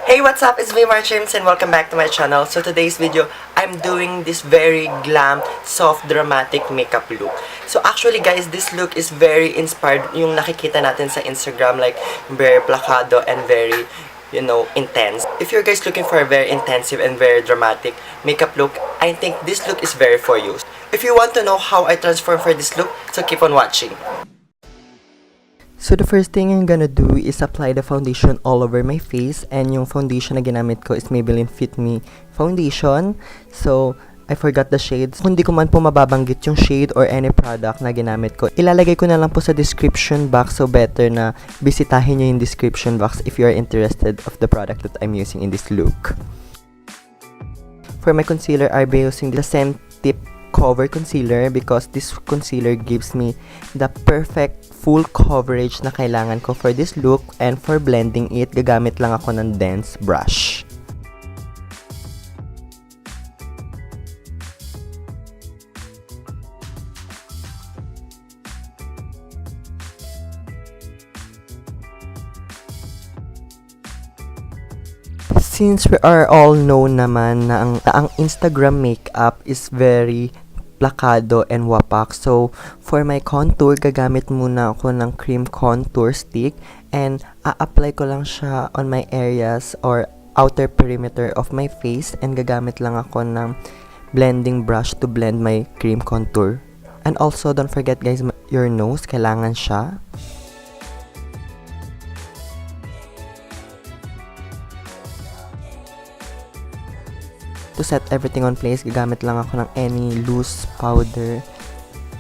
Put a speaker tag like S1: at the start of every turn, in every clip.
S1: Hey, what's up? It's me, Marchims, and welcome back to my channel. So today's video, I'm doing this very glam, soft, dramatic makeup look. So actually guys, this look is very inspired yung nakikita natin sa Instagram, like very placado and very, you know, intense. If you're guys looking for a very intensive and very dramatic makeup look, I think this look is very for you. If you want to know how I transform for this look, so keep on watching. So the first thing I'm gonna do is apply the foundation all over my face, and yung foundation na ginamit ko is Maybelline Fit Me foundation. So I forgot the shades. Kung di ko man po mababanggit yung shade or any product na ginamit ko, ilalagay ko na lang po sa description box, so better na bisitahin nyo yung description box if you are interested of the product that I'm using in this look. For my concealer, I'll be using the saem tip cover concealer because this concealer gives me the perfect full coverage na kailangan ko for this look, and for blending it, gagamit lang ako ng dense brush. Since we are all known naman na ang Instagram makeup is very placado and wapak, so for my contour, gagamit muna ako ng cream contour stick, and a-apply ko lang siya on my areas or outer perimeter of my face, and gagamit lang ako ng blending brush to blend my cream contour. And also, don't forget guys, your nose, kailangan siya. To set everything on place, gagamit lang ako ng any loose powder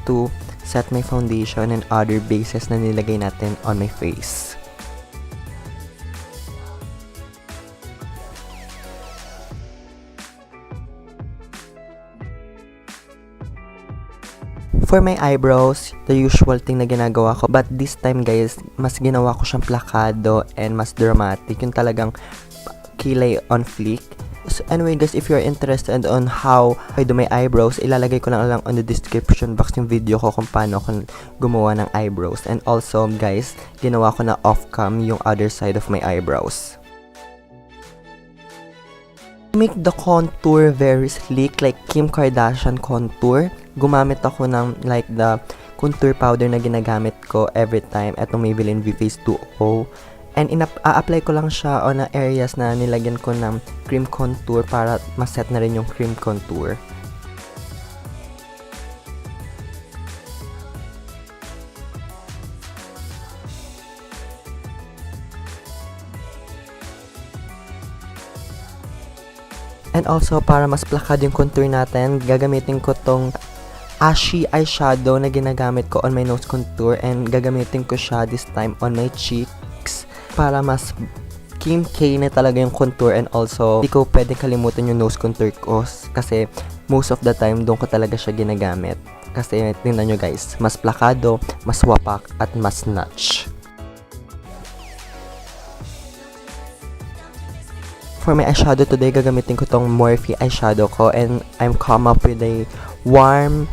S1: to set my foundation and other bases na nilagay natin on my face. For my eyebrows, the usual thing na ginagawa ko, but this time guys, mas ginawa ko siyang placado and mas dramatic, yung talagang kilay on fleek. So anyway guys, if you're interested on how I do my eyebrows, ilalagay ko lang on the description box yung video ko kung paano ako gumawa ng eyebrows. And also guys, ginawa ko na off-cam yung other side of my eyebrows. Make the contour very sleek like Kim Kardashian contour, gumamit ako ng like the contour powder na ginagamit ko every time, etong Maybelline V-face 2.0. And a-apply ko lang siya on na areas na nilagyan ko ng cream contour para maset na rin yung cream contour. And also, para mas plakad yung contour natin, gagamitin ko tong ashy eyeshadow na ginagamit ko on my nose contour, and gagamitin ko siya this time on my cheeks para mas Kim K na talaga yung contour. And also, hindi ko pwede kalimutan yung nose contour ko kasi most of the time doon ko talaga siya ginagamit. Kasi tingnan nyo guys, mas plakado, mas wapak, at mas notch. For my eyeshadow today, gagamitin ko tong Morphe eyeshadow ko, and I'm come up with a warm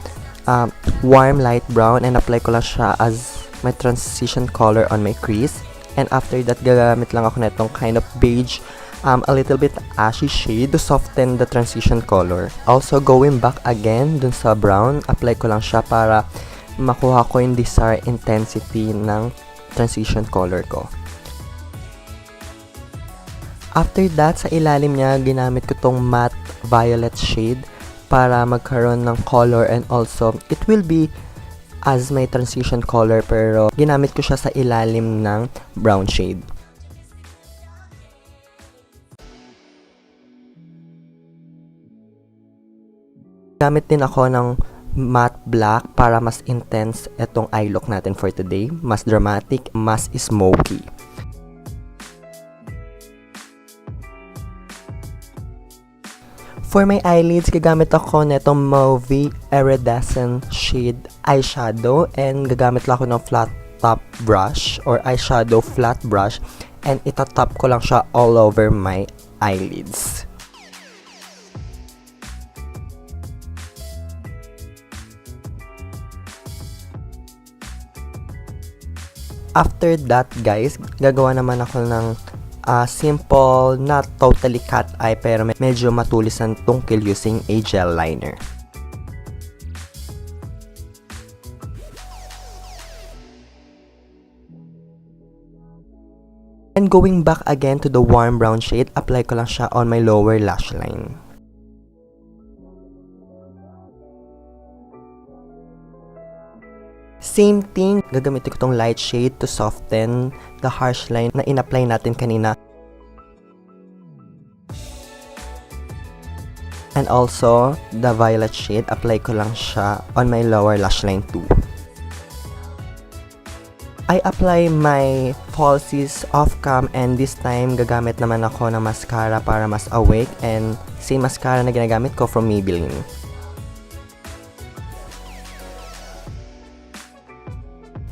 S1: light brown, and apply ko lang siya as my transition color on my crease. And after that, gagamit lang ako na itong kind of beige, a little bit ashy shade to soften the transition color. Also, going back again dun sa brown, apply ko lang siya para makuha ko yung desired intensity ng transition color ko. After that, sa ilalim niya, ginamit ko tong matte violet shade para magkaroon ng color, and also, it will be as my transition color, pero ginamit ko siya sa ilalim ng brown shade. Gamit din ako ng matte black para mas intense etong eye look natin for today. Mas dramatic, mas smoky. For my eyelids, gagamit ako netong Mauve Iridescent shade eyeshadow, and gagamit lang ako ng flat top brush or eyeshadow flat brush, and itatop ko lang siya all over my eyelids. After that guys, gagawa naman ako ng simple, not totally cat eye, pero medyo matulis ang tungkil using a gel liner. And going back again to the warm brown shade, apply ko lang siya on my lower lash line. Same thing, gagamitin ko tong light shade to soften the harsh line na in-apply natin kanina. And also, the violet shade, apply ko lang siya on my lower lash line too. I apply my falsies off cam, and this time gagamit naman ako ng mascara para mas awake, and same mascara na ginagamit ko from Maybelline.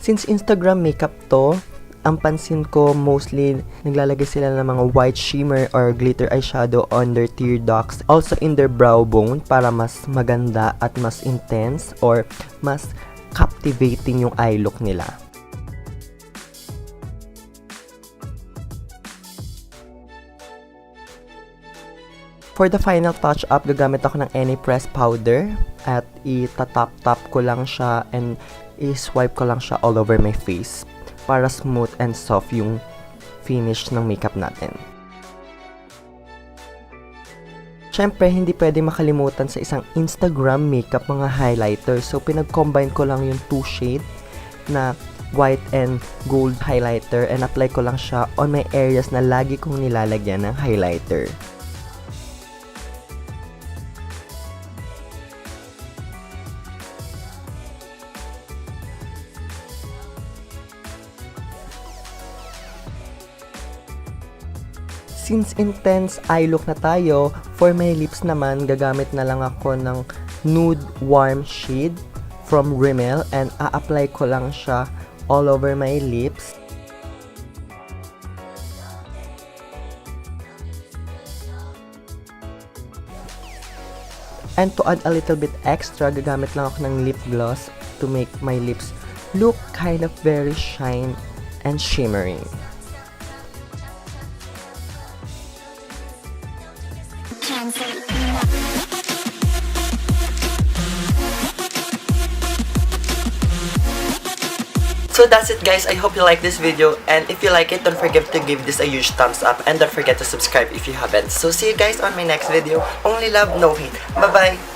S1: Since Instagram makeup to, ang pansin ko mostly naglalagay sila ng mga white shimmer or glitter eyeshadow on their tear ducts, also in their brow bone para mas maganda at mas intense or mas captivating yung eye look nila. For the final touch-up, gagamit ako ng any press powder at itatap-tap ko lang siya and i-swipe ko lang siya all over my face para smooth and soft yung finish ng makeup natin. Siyempre, hindi pwede makalimutan sa isang Instagram makeup mga highlighter. So, pinag-combine ko lang yung two shade na white and gold highlighter and apply ko lang siya on my areas na lagi kong nilalagyan ng highlighter. Since intense eye look na tayo, for my lips naman, gagamit na lang ako ng nude warm shade from Rimmel and a-apply ko lang siya all over my lips. And to add a little bit extra, gagamit lang ako ng lip gloss to make my lips look kind of very shine and shimmering. So that's it guys, I hope you like this video, and if you like it, don't forget to give this a huge thumbs up and don't forget to subscribe if you haven't. So see you guys on my next video. Only love, no hate. Bye bye!